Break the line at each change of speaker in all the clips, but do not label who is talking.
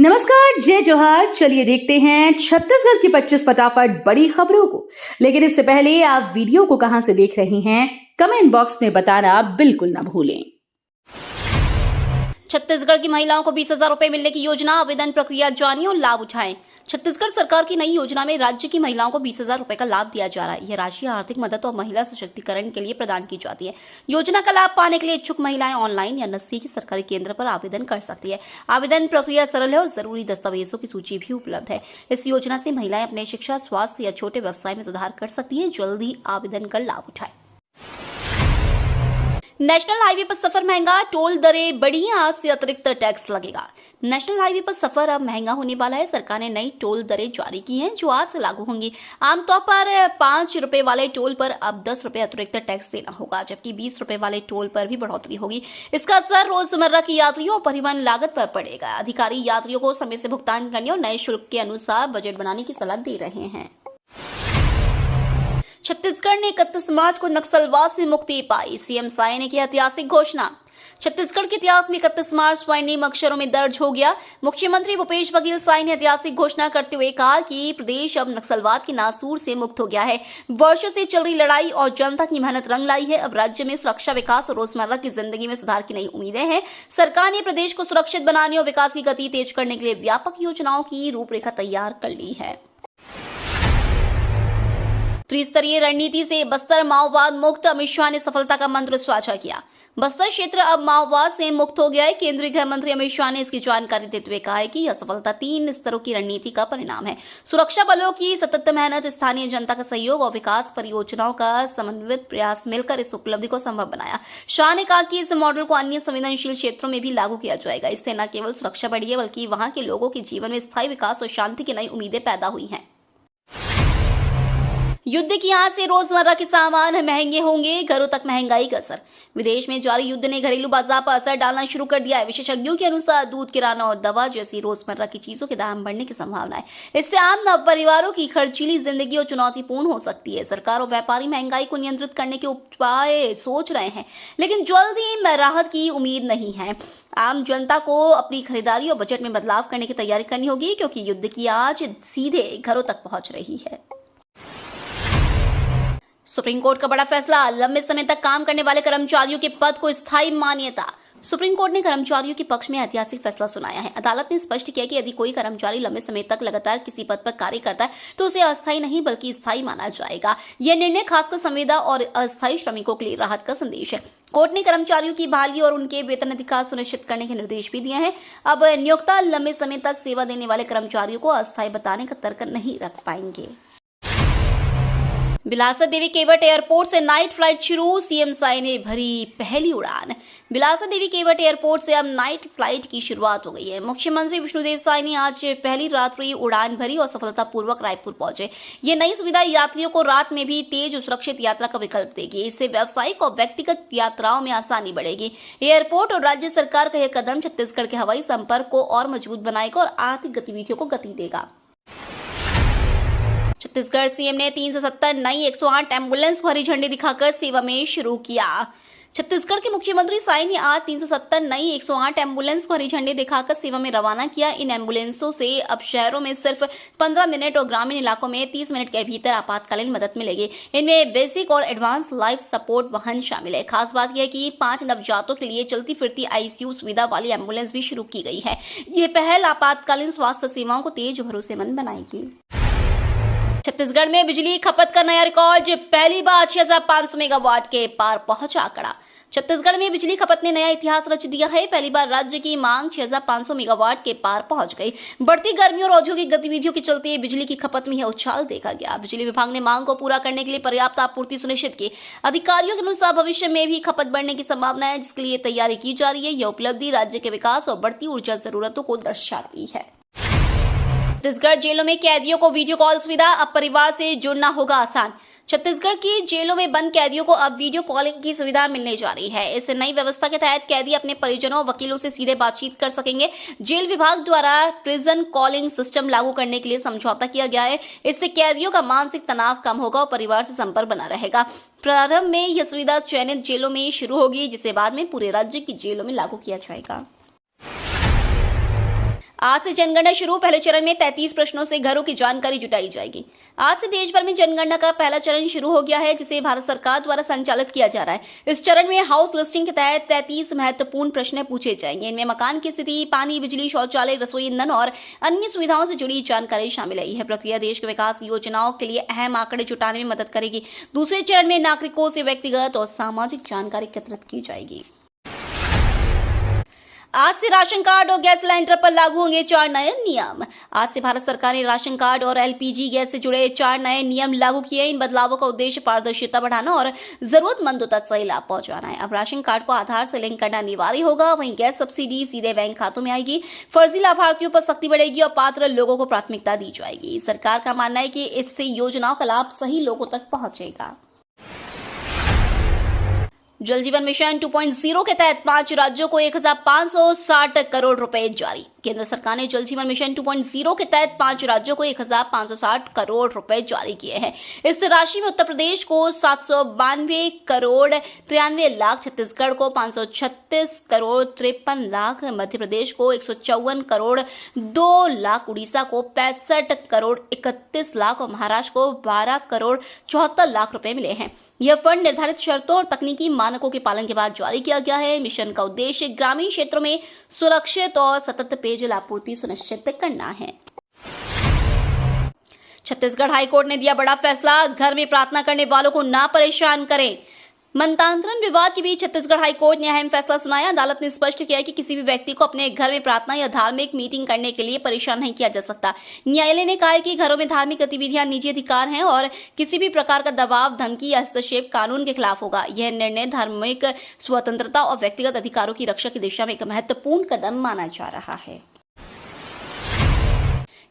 नमस्कार, जय जोहार। चलिए देखते हैं छत्तीसगढ़ की 25 फटाफट बड़ी खबरों को। लेकिन इससे पहले आप वीडियो को कहां से देख रहे हैं, कमेंट बॉक्स में बताना बिल्कुल ना भूलें।
छत्तीसगढ़ की महिलाओं को 20,000 रुपए मिलने की योजना, आवेदन प्रक्रिया जानिए और लाभ उठाएं। छत्तीसगढ़ सरकार की नई योजना में राज्य की महिलाओं को 20,000 रुपए का लाभ दिया जा रहा है। यह राशि आर्थिक मदद और महिला सशक्तिकरण के लिए प्रदान की जाती है। योजना का लाभ पाने के लिए इच्छुक महिलाएं ऑनलाइन या नजदीकी सरकारी केंद्र पर आवेदन कर सकती है। आवेदन प्रक्रिया सरल है और जरूरी दस्तावेजों की सूची भी उपलब्ध है। इस योजना से महिलाएं अपने शिक्षा, स्वास्थ्य या छोटे व्यवसाय में सुधार कर सकती है। जल्दी आवेदन कर लाभ उठाएं। नेशनल हाईवे पर सफर महंगा, टोल दरें बढ़ी, आज से अतिरिक्त टैक्स लगेगा। नेशनल हाईवे पर सफर अब महंगा होने वाला है। सरकार ने नई टोल दरें जारी की हैं जो आज से लागू होंगी। आमतौर पर 5 रुपए वाले टोल पर अब 10 रुपए अतिरिक्त टैक्स देना होगा, जबकि 20 रुपए वाले टोल पर भी बढ़ोतरी होगी। इसका असर रोजमर्रा की यात्रियों और परिवहन लागत पर पड़ेगा। अधिकारी यात्रियों को समय से भुगतान करने और नए शुल्क के अनुसार बजट बनाने की सलाह दे रहे हैं। छत्तीसगढ़ ने 31 मार्च को नक्सलवाद से मुक्ति पाई, सीएम साय ने की ऐतिहासिक घोषणा। छत्तीसगढ़ के इतिहास में 31 मार्च स्वर्णिम अक्षरों में दर्ज हो गया। मुख्यमंत्री भूपेश बघेल साय ने ऐतिहासिक घोषणा करते हुए कहा कि प्रदेश अब नक्सलवाद के नासूर से मुक्त हो गया है। वर्षों से चल रही लड़ाई और जनता की मेहनत रंग लाई है। अब राज्य में सुरक्षा, विकास और रोजमर्रा की जिंदगी में सुधार की नई उम्मीदें हैं। सरकार ने प्रदेश को सुरक्षित बनाने और विकास की गति तेज करने के लिए व्यापक योजनाओं की रूपरेखा तैयार कर ली है। त्रिस्तरीय रणनीति से बस्तर माओवाद मुक्त, अमित शाह ने सफलता का मंत्र साझा किया। बस्तर क्षेत्र अब माओवाद से मुक्त हो गया है। केंद्रीय गृह मंत्री अमित शाह ने इसकी जानकारी देते हुए कहा है कि यह सफलता 3 स्तरों की रणनीति का परिणाम है। सुरक्षा बलों की सतत मेहनत, स्थानीय जनता का सहयोग और विकास परियोजनाओं का समन्वित प्रयास मिलकर इस उपलब्धि को संभव बनाया। शाह ने कहा कि इस मॉडल को अन्य संवेदनशील क्षेत्रों में भी लागू किया जाएगा। इससे न केवल सुरक्षा बढ़ी है, बल्कि वहां के लोगों के जीवन में स्थायी विकास और शांति की नई उम्मीदें पैदा हुई हैं। युद्ध की आंच से रोजमर्रा के सामान महंगे होंगे, घरों तक महंगाई का असर। विदेश में जारी युद्ध ने घरेलू बाजार पर असर डालना शुरू कर दिया है। विशेषज्ञों के अनुसार दूध, किराना और दवा जैसी रोजमर्रा की चीजों के दाम बढ़ने की संभावना है। इससे आम परिवारों की खर्चीली जिंदगी और चुनौतीपूर्ण हो सकती है। सरकार और व्यापारी महंगाई को नियंत्रित करने के उपाय सोच रहे हैं, लेकिन जल्द ही राहत की उम्मीद नहीं है। आम जनता को अपनी खरीदारी और बजट में बदलाव करने की तैयारी करनी होगी, क्योंकि युद्ध की आंच सीधे घरों तक पहुंच रही है। सुप्रीम कोर्ट का बड़ा फैसला, लंबे समय तक काम करने वाले कर्मचारियों के पद को स्थायी मान्यता। सुप्रीम कोर्ट ने कर्मचारियों के पक्ष में ऐतिहासिक फैसला सुनाया है। अदालत ने स्पष्ट किया कि यदि कोई कर्मचारी लंबे समय तक लगातार किसी पद पर कार्य करता है तो उसे अस्थायी नहीं बल्कि स्थायी माना जाएगा। यह निर्णय खासकर संविदा और अस्थायी श्रमिकों के लिए राहत का संदेश है। कोर्ट ने कर्मचारियों की बहाली और उनके वेतन अधिकार सुनिश्चित करने के निर्देश भी दिए हैं। अब नियोक्ता लंबे समय तक सेवा देने वाले कर्मचारियों को अस्थायी बताने का तर्क नहीं रख पाएंगे। बिलासा देवी केवट एयरपोर्ट से नाइट फ्लाइट शुरू, सीएम साय ने भरी पहली उड़ान। बिलासा देवी केवट एयरपोर्ट से अब नाइट फ्लाइट की शुरुआत हो गई है। मुख्यमंत्री विष्णुदेव साय ने आज पहली रात्रि उड़ान भरी और सफलतापूर्वक रायपुर पहुंचे। ये नई सुविधा यात्रियों को रात में भी तेज और सुरक्षित यात्रा का विकल्प देगी। इससे व्यावसायिक और व्यक्तिगत यात्राओं में आसानी बढ़ेगी। एयरपोर्ट और राज्य सरकार का यह कदम छत्तीसगढ़ के हवाई संपर्क को और मजबूत बनाएगा और आर्थिक गतिविधियों को गति देगा। छत्तीसगढ़ सीएम ने 370 नई 108 एम्बुलेंस को हरी झंडी दिखाकर सेवा में शुरू किया। छत्तीसगढ़ के मुख्यमंत्री साय ने आज 370 नई 108 एम्बुलेंस को हरी झंडी दिखाकर सेवा में रवाना किया। इन एम्बुलेंसों से अब शहरों में सिर्फ 15 मिनट और ग्रामीण इलाकों में 30 मिनट के भीतर आपातकालीन मदद मिलेगी। इनमें बेसिक और एडवांस लाइफ सपोर्ट वाहन शामिल है। खास बात यह है कि 5 नवजातों के लिए चलती फिरती आईसीयू सुविधा वाली एम्बुलेंस भी शुरू की गई है। ये पहल आपातकालीन स्वास्थ्य सेवाओं को तेज और भरोसेमंद बनाएगी। छत्तीसगढ़ में बिजली खपत का नया रिकॉर्ड, पहली बार 6,500 मेगावाट के पार पहुंचा आंकड़ा। छत्तीसगढ़ में बिजली खपत ने नया इतिहास रच दिया है। पहली बार राज्य की मांग 6,500 मेगावाट के पार पहुंच गई। बढ़ती गर्मी और औद्योगिक गतिविधियों के चलते बिजली की खपत में यह उछाल देखा गया। बिजली विभाग ने मांग को पूरा करने के लिए पर्याप्त आपूर्ति सुनिश्चित की। अधिकारियों के अनुसार भविष्य में भी खपत बढ़ने की संभावना है, जिसके लिए तैयारी की जा रही है। यह उपलब्धि राज्य के विकास और बढ़ती ऊर्जा जरूरतों को दर्शाती है। छत्तीसगढ़ जेलों में कैदियों को वीडियो कॉल सुविधा, अब परिवार से जुड़ना होगा आसान। छत्तीसगढ़ की जेलों में बंद कैदियों को अब वीडियो कॉलिंग की सुविधा मिलने जा रही है। इस नई व्यवस्था के तहत कैदी अपने परिजनों और वकीलों से सीधे बातचीत कर सकेंगे। जेल विभाग द्वारा प्रिजन कॉलिंग सिस्टम लागू करने के लिए समझौता किया गया है। इससे कैदियों का मानसिक तनाव कम होगा और परिवार से संपर्क बना रहेगा। प्रारंभ में यह सुविधा चयनित जेलों में शुरू होगी, जिसे बाद में पूरे राज्य की जेलों में लागू किया जाएगा। आज से जनगणना शुरू। पहले चरण में 33 प्रश्नों से घरों की जानकारी जुटाई जाएगी। आज से देश भर में जनगणना का पहला चरण शुरू हो गया है, जिसे भारत सरकार द्वारा संचालित किया जा रहा है। इस चरण में हाउस लिस्टिंग के तहत 33 महत्वपूर्ण प्रश्न पूछे जाएंगे। इनमें मकान की स्थिति, पानी, बिजली, शौचालय, रसोई, ईंधन और अन्य सुविधाओं से जुड़ी जानकारी शामिल है। यह प्रक्रिया देश के विकास योजनाओं के लिए अहम आंकड़े जुटाने में मदद करेगी। दूसरे चरण में नागरिकों से व्यक्तिगत और सामाजिक जानकारी एकत्रित की जाएगी। आज से राशन कार्ड और गैस सिलेंडर पर लागू होंगे 4 नए नियम। आज से भारत सरकार ने राशन कार्ड और एलपीजी गैस से जुड़े 4 नए नियम लागू किए। इन बदलावों का उद्देश्य पारदर्शिता बढ़ाना और जरूरतमंदों तक सही लाभ पहुंचाना है। अब राशन कार्ड को आधार से लिंक करना अनिवार्य होगा। वहीं गैस सब्सिडी सीधे बैंक खातों में आएगी। फर्जी लाभार्थियों पर सख्ती बढ़ेगी और पात्र लोगों को प्राथमिकता दी जाएगी। सरकार का मानना है कि इससे योजनाओं का लाभ सही लोगों तक पहुंचेगा। जल जीवन मिशन 2.0 के तहत 5 राज्यों को 1560 करोड़ रुपए जारी। केंद्र सरकार ने जल जीवन मिशन 2.0 के तहत 5 राज्यों को 1560 करोड़ रुपए जारी किए हैं। इस राशि में उत्तर प्रदेश को 792 करोड़ 93 लाख, छत्तीसगढ़ को 536 करोड़ 53 लाख, मध्य प्रदेश को 154 करोड़ 2 लाख, उड़ीसा को 65 करोड़ 31 लाख और महाराष्ट्र को 12 करोड़ 74 लाख रुपए मिले हैं। यह फंड निर्धारित शर्तों और तकनीकी मानकों के पालन के बाद जारी किया गया है। मिशन का उद्देश्य ग्रामीण क्षेत्रों में सुरक्षित और सतत पेयजल आपूर्ति सुनिश्चित करना है। छत्तीसगढ़ हाईकोर्ट ने दिया बड़ा फैसला, घर में प्रार्थना करने वालों को ना परेशान करें। मंतांतरण विवाद के बीच छत्तीसगढ़ हाईकोर्ट ने अहम फैसला सुनाया। अदालत ने स्पष्ट किया कि किसी भी व्यक्ति को अपने घर में प्रार्थना या धार्मिक मीटिंग करने के लिए परेशान नहीं किया जा सकता। न्यायालय ने कहा है कि घरों में धार्मिक गतिविधियां निजी अधिकार हैं और किसी भी प्रकार का दबाव, धमकी या हस्तक्षेप कानून के खिलाफ होगा। यह निर्णय धार्मिक स्वतंत्रता और व्यक्तिगत अधिकारों की रक्षा की दिशा में एक महत्वपूर्ण कदम माना जा रहा है।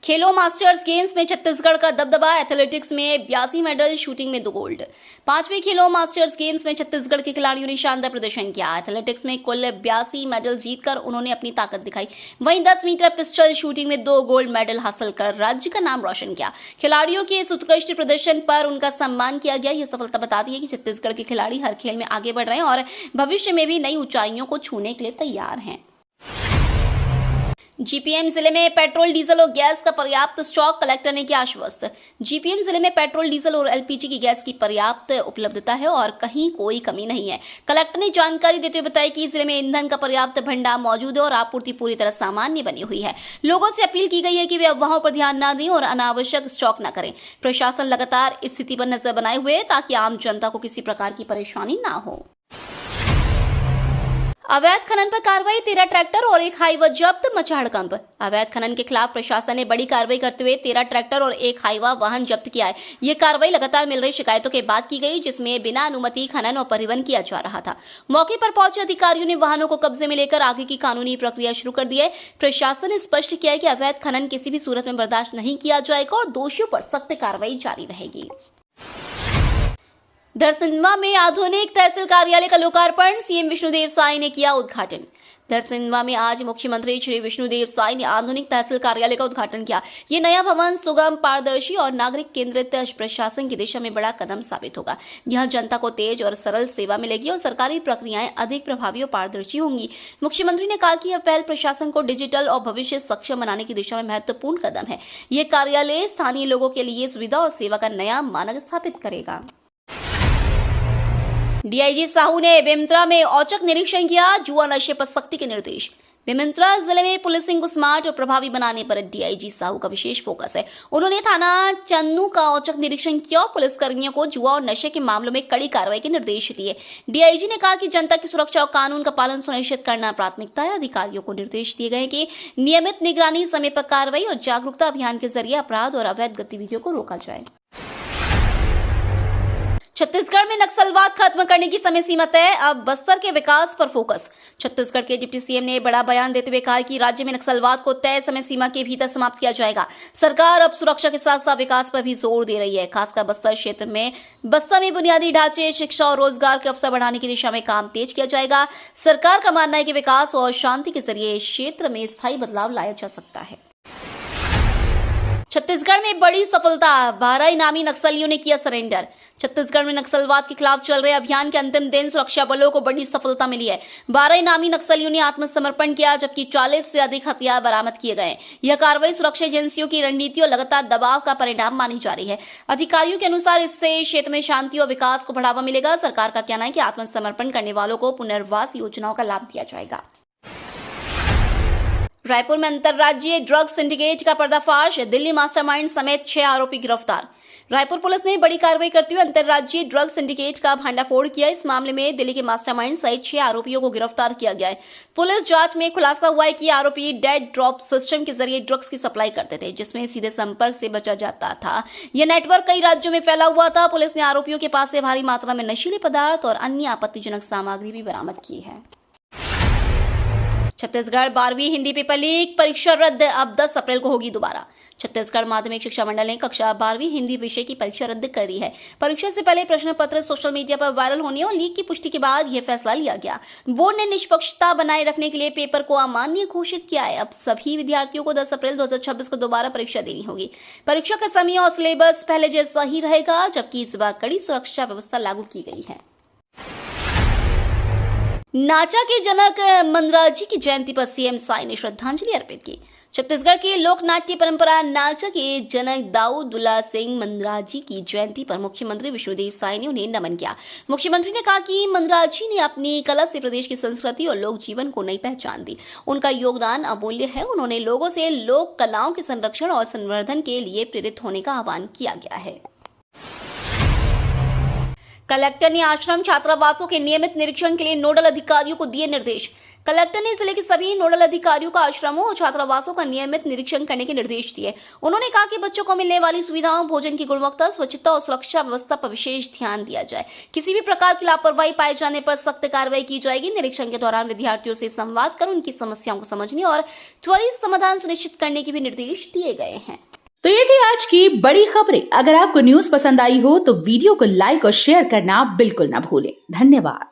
खेलो मास्टर्स गेम्स में छत्तीसगढ़ का दबदबा। एथलेटिक्स में 82 मेडल, शूटिंग में 2 गोल्ड। 5वें खेलो मास्टर्स गेम्स में छत्तीसगढ़ के खिलाड़ियों ने शानदार प्रदर्शन किया। एथलेटिक्स में कुल 82 मेडल जीतकर उन्होंने अपनी ताकत दिखाई। वहीं 10 मीटर पिस्टल शूटिंग में 2 गोल्ड मेडल हासिल कर राज्य का नाम रोशन किया। खिलाड़ियों के इस उत्कृष्ट प्रदर्शन पर उनका सम्मान किया गया। यह सफलता बताती है कि छत्तीसगढ़ के खिलाड़ी हर खेल में आगे बढ़ रहे हैं और भविष्य में भी नई ऊंचाइयों को छूने के लिए तैयार हैं। जीपीएम जिले में पेट्रोल, डीजल और गैस का पर्याप्त स्टॉक, कलेक्टर ने किया आश्वस्त। जीपीएम जिले में पेट्रोल, डीजल और एलपीजी की गैस की पर्याप्त उपलब्धता है और कहीं कोई कमी नहीं है। कलेक्टर ने जानकारी देते हुए बताया कि जिले में ईंधन का पर्याप्त भंडार मौजूद है और आपूर्ति पूरी तरह सामान्य बनी हुई है। लोगों से अपील की गई है कि वे अफवाहों पर ध्यान न दें और अनावश्यक स्टॉक न करें। प्रशासन लगातार इस स्थिति पर नजर बनाए हुए है ताकि आम जनता को किसी प्रकार की परेशानी न हो। अवैध खनन पर कार्रवाई, 13 ट्रैक्टर और 1 हाईवा जब्त, मचा हड़कंप। अवैध खनन के खिलाफ प्रशासन ने बड़ी कार्रवाई करते हुए 13 ट्रैक्टर और 1 हाईवा वाहन जब्त किया है। ये कार्रवाई लगातार मिल रही शिकायतों के बाद की गई, जिसमें बिना अनुमति खनन और परिवहन किया जा रहा था। मौके पर पहुंचे अधिकारियों ने वाहनों को कब्जे में लेकर आगे की कानूनी प्रक्रिया शुरू कर दी है। प्रशासन ने स्पष्ट किया है कि अवैध खनन किसी भी सूरत में बर्दाश्त नहीं किया जाएगा और दोषियों पर सख्त कार्रवाई जारी रहेगी। धरसिंधवा में आधुनिक तहसील कार्यालय का लोकार्पण, सीएम विष्णुदेव साय ने किया उद्घाटन। धरसिंधवा में आज मुख्यमंत्री श्री विष्णुदेव साय ने आधुनिक तहसील कार्यालय का उद्घाटन किया। ये नया भवन सुगम, पारदर्शी और नागरिक केंद्रित प्रशासन की दिशा में बड़ा कदम साबित होगा। यहां जनता को तेज और सरल सेवा मिलेगी और सरकारी प्रक्रियाएं अधिक प्रभावी और पारदर्शी होंगी। मुख्यमंत्री ने कहा कि यह पहल प्रशासन को डिजिटल और भविष्य सक्षम बनाने की दिशा में महत्वपूर्ण कदम है। यह कार्यालय स्थानीय लोगों के लिए सुविधा और सेवा का नया मानक स्थापित करेगा। डीआईजी साहू ने बेमेतरा में औचक निरीक्षण किया, जुआ नशे पर सख्ती के निर्देश। बेमेतरा जिले में पुलिसिंग को स्मार्ट और प्रभावी बनाने पर डीआईजी साहू का विशेष फोकस है। उन्होंने थाना चन्नू का औचक निरीक्षण किया और पुलिसकर्मियों को जुआ और नशे के मामलों में कड़ी कार्रवाई के निर्देश दिए। डीआईजी ने कहा कि जनता की सुरक्षा और कानून का पालन सुनिश्चित करना प्राथमिकता है। अधिकारियों को निर्देश दिए गए कि नियमित निगरानी, समय पर कार्रवाई और जागरूकता अभियान के जरिए अपराध और अवैध गतिविधियों को रोका जाए। छत्तीसगढ़ में नक्सलवाद खत्म करने की समय सीमा तय, अब बस्तर के विकास पर फोकस। छत्तीसगढ़ के डिप्टी सीएम ने बड़ा बयान देते हुए कहा कि राज्य में नक्सलवाद को तय समय सीमा के भीतर समाप्त किया जाएगा। सरकार अब सुरक्षा के साथ साथ विकास पर भी जोर दे रही है। खासकर बस्तर क्षेत्र में बुनियादी ढांचे, शिक्षा और रोजगार के अवसर बढ़ाने की दिशा में काम तेज किया जाएगा। सरकार का मानना है कि विकास और शांति के जरिए क्षेत्र में स्थायी बदलाव लाया जा सकता है। छत्तीसगढ़ में बड़ी सफलता, 12 इनामी नक्सलियों ने किया सरेंडर। छत्तीसगढ़ में नक्सलवाद के खिलाफ चल रहे अभियान के अंतिम दिन सुरक्षा बलों को बड़ी सफलता मिली है। 12 इनामी नक्सलियों ने आत्मसमर्पण किया, जबकि 40 से अधिक हथियार बरामद किए गए। यह कार्रवाई सुरक्षा एजेंसियों की रणनीति और लगातार दबाव का परिणाम मानी जा रही है। अधिकारियों के अनुसार इससे क्षेत्र में शांति और विकास को बढ़ावा मिलेगा। सरकार का कहना है कि आत्मसमर्पण करने वालों को पुनर्वास योजनाओं का लाभ दिया जाएगा। रायपुर में अंतर्राज्यीय ड्रग सिंडिकेट का पर्दाफाश, दिल्ली मास्टरमाइंड समेत 6 आरोपी गिरफ्तार। रायपुर पुलिस ने बड़ी कार्रवाई करते हुए अंतर्राज्यीय ड्रग सिंडिकेट का भंडाफोड़ किया। इस मामले में दिल्ली के मास्टरमाइंड सहित 6 आरोपियों को गिरफ्तार किया गया है। पुलिस जांच में खुलासा हुआ है कि आरोपी डेड ड्रॉप सिस्टम के जरिए ड्रग्स की सप्लाई करते थे, जिसमें सीधे संपर्क से बचा जाता था। यह नेटवर्क कई राज्यों में फैला हुआ था। पुलिस ने आरोपियों के पास से भारी मात्रा में नशीले पदार्थ और अन्य आपत्तिजनक सामग्री भी बरामद की है। छत्तीसगढ़ 12वीं हिंदी पेपर लीक, परीक्षा रद्द, अब 10 अप्रैल को होगी दोबारा। छत्तीसगढ़ माध्यमिक शिक्षा मंडल ने कक्षा 12वीं हिंदी विषय की परीक्षा रद्द कर दी है। परीक्षा से पहले प्रश्न पत्र सोशल मीडिया पर वायरल होने और लीक की पुष्टि के बाद यह फैसला लिया गया। बोर्ड ने निष्पक्षता बनाए रखने के लिए पेपर को अमान्य घोषित किया है। अब सभी विद्यार्थियों को 10 अप्रैल 2026 को दोबारा परीक्षा देनी होगी। परीक्षा का समय और सिलेबस पहले जैसा ही रहेगा, जबकि इस बार कड़ी सुरक्षा व्यवस्था लागू की गई है। नाचा के जनक मंदराजी की जयंती पर सीएम साई ने श्रद्धांजलि अर्पित की। छत्तीसगढ़ की लोक नाट्य परंपरा नाचा के जनक दाऊ दुल्ला सिंह मंदराजी की जयंती पर मुख्यमंत्री विष्णुदेव साई ने उन्हें नमन किया। मुख्यमंत्री ने कहा कि मंदराजी ने अपनी कला से प्रदेश की संस्कृति और लोक जीवन को नई पहचान दी। उनका योगदान अमूल्य है। उन्होंने लोगों से लोक कलाओं के संरक्षण और संवर्धन के लिए प्रेरित होने का आह्वान किया गया है। कलेक्टर ने आश्रम छात्रावासों के नियमित निरीक्षण के लिए नोडल अधिकारियों को दिए निर्देश। कलेक्टर ने जिले के सभी नोडल अधिकारियों को आश्रमों और छात्रावासों का नियमित निरीक्षण करने के निर्देश दिए। उन्होंने कहा कि बच्चों को मिलने वाली सुविधाओं, भोजन की गुणवत्ता, स्वच्छता और सुरक्षा व्यवस्था पर विशेष ध्यान दिया जाए। किसी भी प्रकार की लापरवाही पाए जाने पर सख्त कार्रवाई की जाएगी। निरीक्षण के दौरान विद्यार्थियों से संवाद कर उनकी समस्याओं को समझने और त्वरित समाधान सुनिश्चित करने के भी निर्देश दिए गए हैं।
तो ये थी आज की बड़ी खबरें। अगर आपको न्यूज पसंद आई हो तो वीडियो को लाइक और शेयर करना बिल्कुल ना भूलें। धन्यवाद।